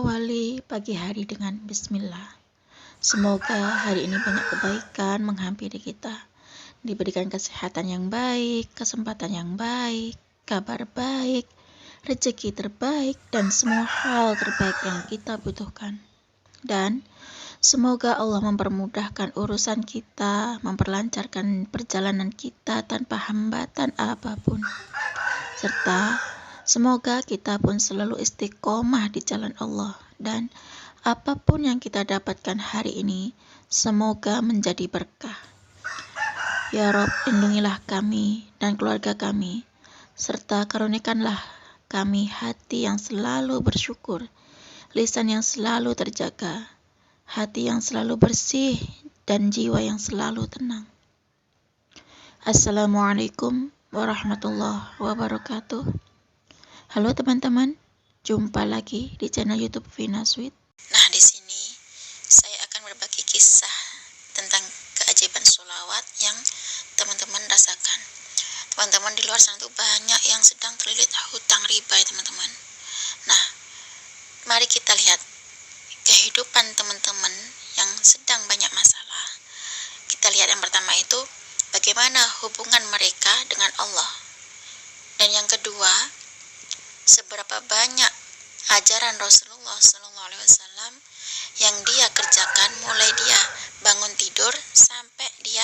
awali pagi hari dengan bismillah. Semoga hari ini banyak kebaikan menghampiri kita. Diberikan kesehatan yang baik, kesempatan yang baik, kabar baik, rezeki terbaik, dan semua hal terbaik yang kita butuhkan. Dan semoga Allah mempermudahkan urusan kita, memperlancarkan perjalanan kita tanpa hambatan apapun. Serta semoga kita pun selalu istiqomah di jalan Allah, dan apapun yang kita dapatkan hari ini, semoga menjadi berkah. Ya Rob, lindungilah kami dan keluarga kami, serta karunikanlah kami hati yang selalu bersyukur, lisan yang selalu terjaga, hati yang selalu bersih, dan jiwa yang selalu tenang. Assalamualaikum warahmatullahi wabarakatuh. Halo teman-teman, jumpa lagi di channel YouTube Vina Sweet. Nah, di sini saya akan berbagi kisah tentang keajaiban sholawat yang teman-teman rasakan. Teman-teman di luar sana tuh banyak yang sedang terlilit hutang riba ya teman-teman. Nah, mari kita lihat kehidupan teman-teman yang sedang banyak masalah. Kita lihat yang pertama itu bagaimana hubungan mereka dengan Allah. Dan yang kedua, seberapa banyak ajaran Rasulullah SAW yang dia kerjakan mulai dia bangun tidur sampai dia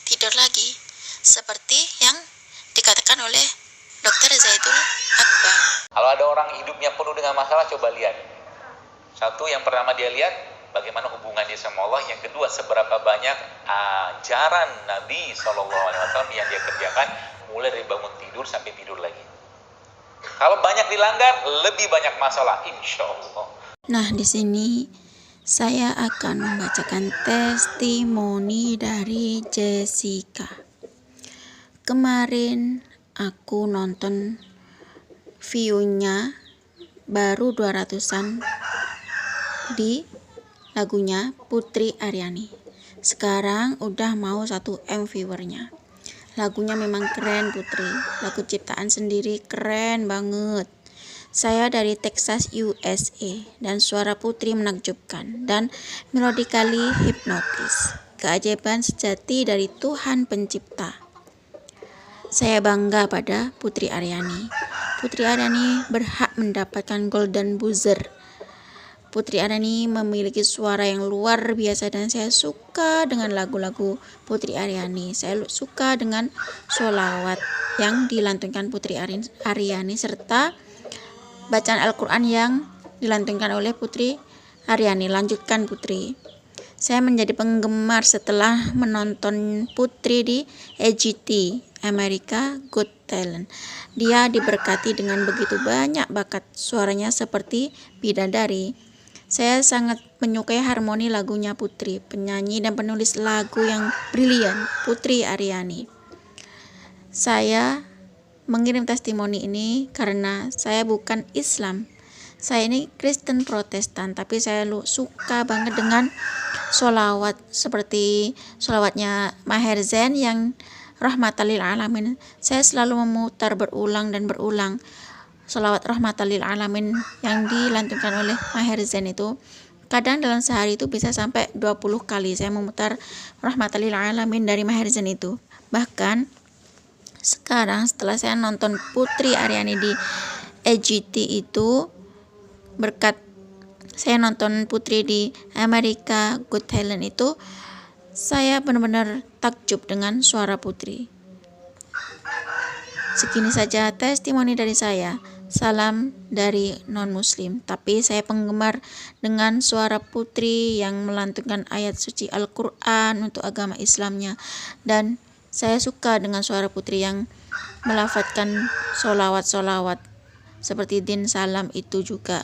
tidur lagi, seperti yang dikatakan oleh Dr. Zaidul Akbar. Kalau ada orang hidupnya penuh dengan masalah, coba lihat. Satu, yang pertama dia lihat bagaimana hubungan dia sama Allah. Yang kedua, seberapa banyak ajaran Nabi SAW yang dia kerjakan mulai dari bangun tidur sampai tidur lagi. Kalau banyak dilanggar, lebih banyak masalah, insya Allah. Nah, di sini saya akan membacakan testimoni dari Jessica. Kemarin aku nonton view-nya baru 200-an di lagunya Putri Aryani. Sekarang udah mau 1M viewernya. Lagunya memang keren Putri, lagu ciptaan sendiri keren banget. Saya dari Texas, USA, dan suara Putri menakjubkan dan melodically hipnotis. Keajaiban sejati dari Tuhan Pencipta. Saya bangga pada Putri Aryani. Putri Aryani berhak mendapatkan Golden Buzzer. Putri Aryani memiliki suara yang luar biasa dan saya suka dengan lagu-lagu Putri Aryani. Saya suka dengan sholawat yang dilantunkan Putri Aryani serta bacaan Al-Quran yang dilantunkan oleh Putri Aryani. Lanjutkan Putri. Saya menjadi penggemar setelah menonton Putri di AGT, America Got Talent. Dia diberkati dengan begitu banyak bakat, suaranya seperti bidadari. Saya sangat menyukai harmoni lagunya Putri, penyanyi dan penulis lagu yang brilian, Putri Aryani. Saya mengirim testimoni ini karena saya bukan Islam. Saya ini Kristen Protestan, tapi saya suka banget dengan sholawat seperti sholawatnya Maher Zain yang Rahmatan lil Alamin. Saya selalu memutar berulang dan berulang sholawat Rahmatan lil Alamin yang dilantunkan oleh Maher Zain itu. Kadang dalam sehari itu bisa sampai 20 kali saya memutar Rahmatan lil Alamin dari Maher Zain itu. Bahkan sekarang setelah saya nonton Putri Aryani di AGT itu, berkat saya nonton Putri di America Got Talent itu, saya benar-benar takjub dengan suara Putri. Segini saja testimoni dari saya. Salam dari non-muslim, tapi saya penggemar dengan suara Putri yang melantunkan ayat suci Al-Quran untuk agama Islamnya. Dan saya suka dengan suara Putri yang melafadzkan sholawat-sholawat seperti din salam itu juga.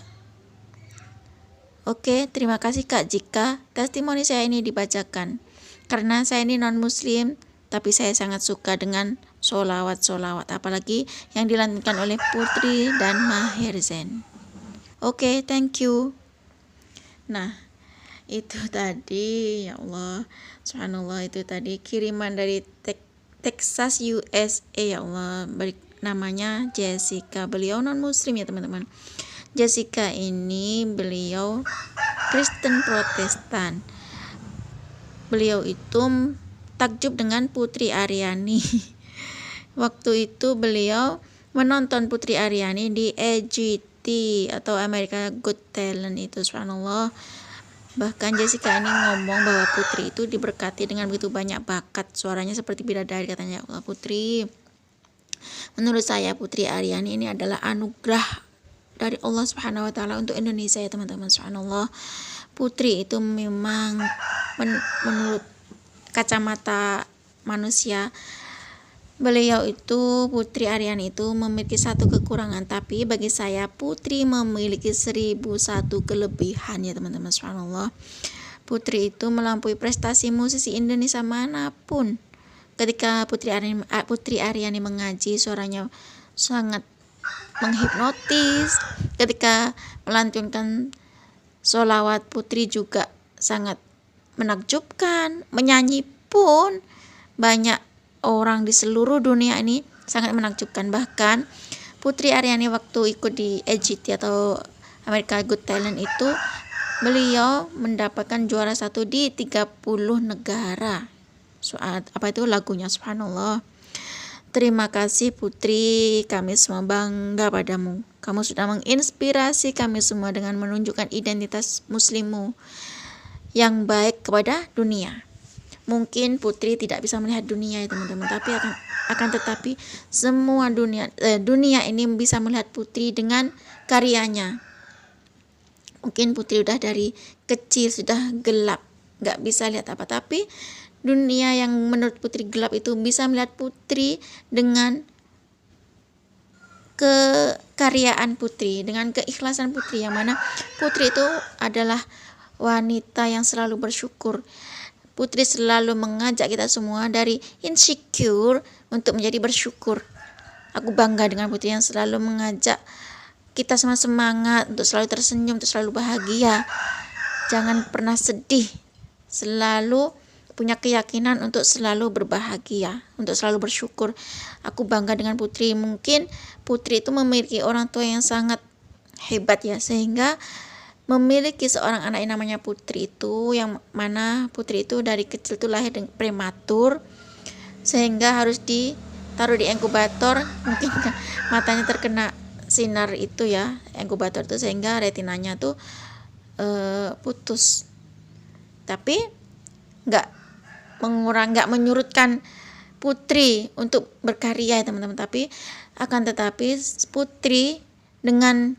Oke, terima kasih Kak jika testimoni saya ini dibacakan. Karena saya ini non-muslim, tapi saya sangat suka dengan sholawat-sholawat, apalagi yang dilantunkan oleh Putri dan Maher Zain. Oke, thank you. Nah, itu tadi, ya Allah, subhanallah, itu tadi kiriman dari Texas, USA, ya Allah, namanya Jessica. Beliau non muslim ya teman-teman. Jessica ini beliau atau Kristen Protestan. Beliau itu takjub dengan Putri Aryani. Waktu itu beliau menonton Putri Aryani di AGT atau America Got Talent itu, subhanallah. Bahkan Jessica ini ngomong bahwa Putri itu diberkati dengan begitu banyak bakat, suaranya seperti bidadari katanya. Putri, menurut saya Putri Aryani ini adalah anugerah dari Allah Subhanahu wa taala untuk Indonesia ya teman-teman, subhanallah. Putri itu memang menurut kacamata manusia, beliau itu, Putri Aryani itu memiliki satu kekurangan, tapi bagi saya Putri memiliki 1001 kelebihan ya teman-teman, subhanallah. Putri itu melampaui prestasi musisi Indonesia manapun. Ketika Putri Aryani mengaji, suaranya sangat menghipnotis. Ketika melantunkan sholawat, Putri juga sangat menakjubkan. Menyanyi pun banyak orang di seluruh dunia ini sangat menakjubkan. Bahkan Putri Aryani waktu ikut di AGT atau America Got Talent itu, beliau mendapatkan juara 1 di 30 negara. Apa itu lagunya, subhanallah. Terima kasih Putri, kami semua bangga padamu. Kamu sudah menginspirasi kami semua dengan menunjukkan identitas muslimmu yang baik kepada dunia. Mungkin Putri tidak bisa melihat dunia ya teman-teman, tapi akan tetapi semua dunia ini bisa melihat Putri dengan karyanya. Mungkin Putri udah dari kecil sudah gelap, gak bisa lihat apa, tapi dunia yang menurut Putri gelap itu bisa melihat Putri dengan kekaryaan Putri, dengan keikhlasan Putri, yang mana Putri itu adalah wanita yang selalu bersyukur. Putri selalu mengajak kita semua dari insecure untuk menjadi bersyukur. Aku bangga dengan Putri yang selalu mengajak kita semua semangat untuk selalu tersenyum, untuk selalu bahagia. Jangan pernah sedih, selalu punya keyakinan untuk selalu berbahagia, untuk selalu bersyukur. Aku bangga dengan Putri. Mungkin Putri itu memiliki orang tua yang sangat hebat ya, sehingga memiliki seorang anak yang namanya Putri itu, yang mana Putri itu dari kecil itu lahir prematur, sehingga harus ditaruh di inkubator. Mungkin matanya terkena sinar itu ya, inkubator itu, sehingga retinanya tuh putus. Tapi nggak menyurutkan Putri untuk berkarya ya teman-teman, tapi akan tetapi Putri dengan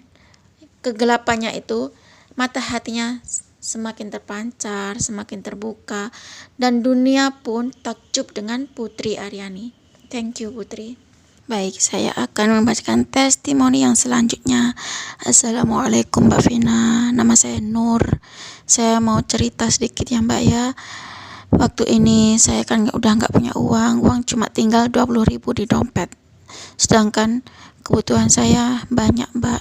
kegelapannya itu, mata hatinya semakin terpancar, semakin terbuka, dan dunia pun takjub dengan Putri Aryani. Thank you Putri. Baik, saya akan membacakan testimoni yang selanjutnya. Assalamualaikum Mbak Vina, nama saya Nur. Saya mau cerita sedikit ya Mbak ya. Waktu ini saya kan udah nggak punya uang cuma tinggal 20.000 di dompet. Sedangkan kebutuhan saya banyak Mbak.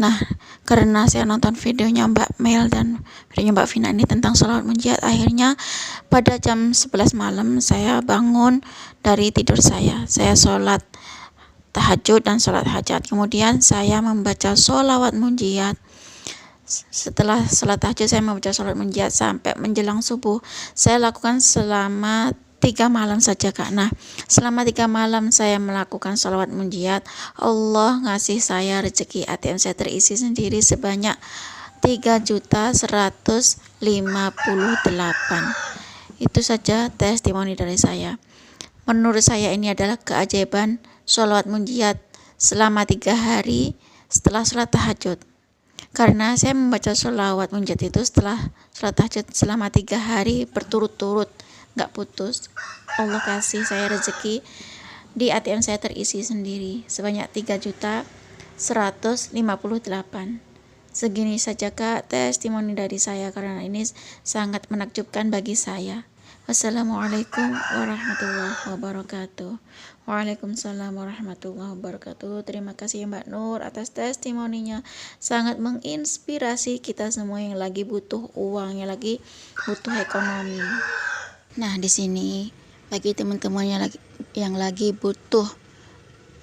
Nah, karena saya nonton videonya Mbak Mel dan videonya Mbak Vina ini tentang sholawat munjiat, akhirnya pada jam 11 malam saya bangun dari tidur saya. Saya sholat tahajud dan sholat hajat. Kemudian saya membaca sholawat munjiat. Setelah sholat tahajud saya membaca sholat munjiat sampai menjelang subuh. Saya lakukan selama 3 malam saja Kak. Nah, selama 3 malam saya melakukan sholawat munjiat, Allah ngasih saya rezeki, ATM saya terisi sendiri sebanyak 3.158. Itu saja testimoni dari saya. Menurut saya ini adalah keajaiban sholawat munjiat selama 3 hari setelah sholat tahajud. Karena saya membaca sholawat munjiat itu setelah sholat tahajud selama 3 hari berturut-turut, gak putus. Allah kasih saya rezeki, di ATM saya terisi sendiri sebanyak 3.158. Segini saja Kak testimoni dari saya, karena ini sangat menakjubkan bagi saya. Wassalamualaikum warahmatullahi wabarakatuh. Waalaikumsalam warahmatullahi wabarakatuh. Terima kasih Mbak Nur atas testimoninya, sangat menginspirasi kita semua yang lagi butuh uang, yang lagi butuh ekonomi. Nah, di sini bagi teman-teman yang lagi butuh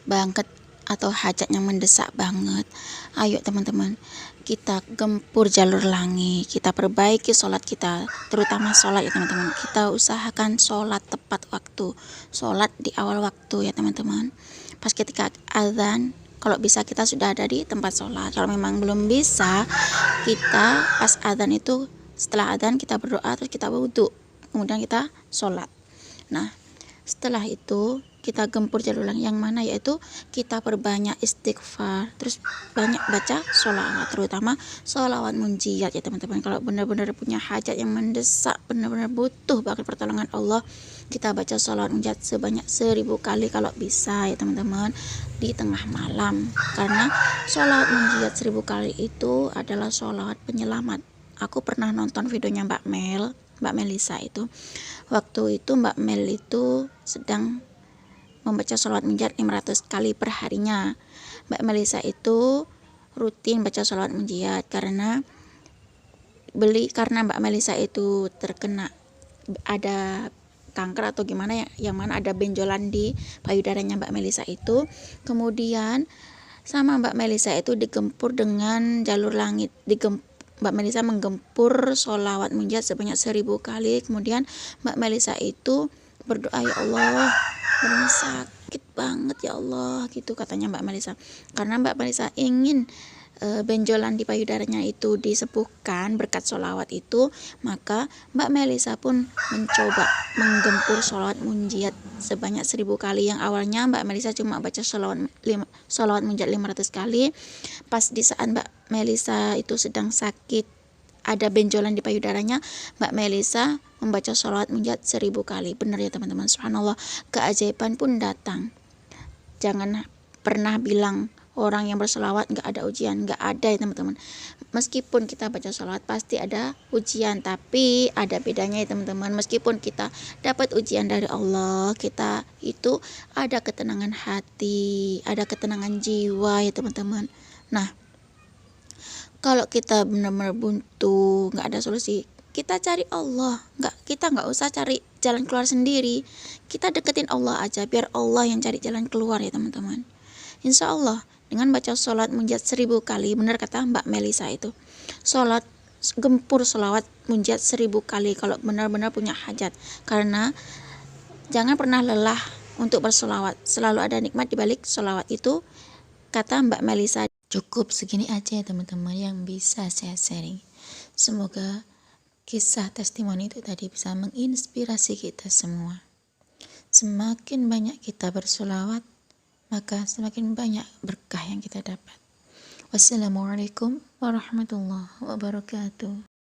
banget atau hajat yang mendesak banget, ayo teman-teman, kita gempur jalur langit, kita perbaiki sholat kita, terutama sholat ya teman-teman. Kita usahakan sholat tepat waktu, sholat di awal waktu ya teman-teman. Pas ketika azan, kalau bisa kita sudah ada di tempat sholat. Kalau memang belum bisa, kita pas azan itu, setelah azan kita berdoa, terus kita wudhu, kemudian kita sholat. Nah, setelah itu kita gempur jalur langit yang mana, yaitu kita perbanyak istighfar, terus banyak baca sholawat, terutama sholawat munjiat ya teman-teman. Kalau benar-benar punya hajat yang mendesak, benar-benar butuh banget pertolongan Allah, kita baca sholawat munjiat sebanyak 1000 kali kalau bisa ya teman-teman, di tengah malam. Karena sholawat munjiat 1000 kali itu adalah sholawat penyelamat. Aku pernah nonton videonya Mbak Melisa itu. Waktu itu Mbak Mel itu sedang membaca sholawat munjiat 500 kali per harinya. Mbak Melisa itu rutin baca sholawat munjiat karena Mbak Melisa itu terkena ada kanker atau gimana ya, yang mana ada benjolan di payudaranya Mbak Melisa itu. Kemudian sama Mbak Melisa itu digempur dengan jalur langit, Mbak Melisa menggempur sholawat munjiat sebanyak 1000 kali. Kemudian Mbak Melisa itu berdoa, ya Allah, benar sakit banget ya Allah, gitu katanya Mbak Melisa. Karena Mbak Melisa ingin benjolan di payudaranya itu disembuhkan berkat sholawat itu, maka Mbak Melisa pun mencoba menggempur sholawat munjiat sebanyak 1000 kali. Yang awalnya Mbak Melisa cuma baca sholawat munjiat 500 kali. Pas di saat Mbak Melisa itu sedang sakit, ada benjolan di payudaranya, Mbak Melisa membaca sholawat munjiat 1000 kali. Benar ya teman-teman, subhanallah, keajaiban pun datang. Jangan pernah bilang orang yang bersolawat nggak ada ujian, nggak ada ya teman-teman. Meskipun kita baca sholawat pasti ada ujian, tapi ada bedanya ya teman-teman. Meskipun kita dapat ujian dari Allah, kita itu ada ketenangan hati, ada ketenangan jiwa ya teman-teman. Nah, kalau kita benar-benar buntu, nggak ada solusi, kita cari Allah. Kita nggak usah cari jalan keluar sendiri. Kita deketin Allah aja, biar Allah yang cari jalan keluar ya teman-teman. Insya Allah dengan baca sholat munjiat 1000 kali, benar kata Mbak Melisa itu, gempur sholawat munjiat 1000 kali kalau benar-benar punya hajat. Karena jangan pernah lelah untuk bersolawat, selalu ada nikmat di balik sholawat itu, kata Mbak Melisa. Cukup segini aja ya teman-teman yang bisa saya sharing. Semoga kisah testimoni itu tadi bisa menginspirasi kita semua. Semakin banyak kita bersolawat, maka semakin banyak berkah yang kita dapat. Wassalamualaikum warahmatullahi wabarakatuh.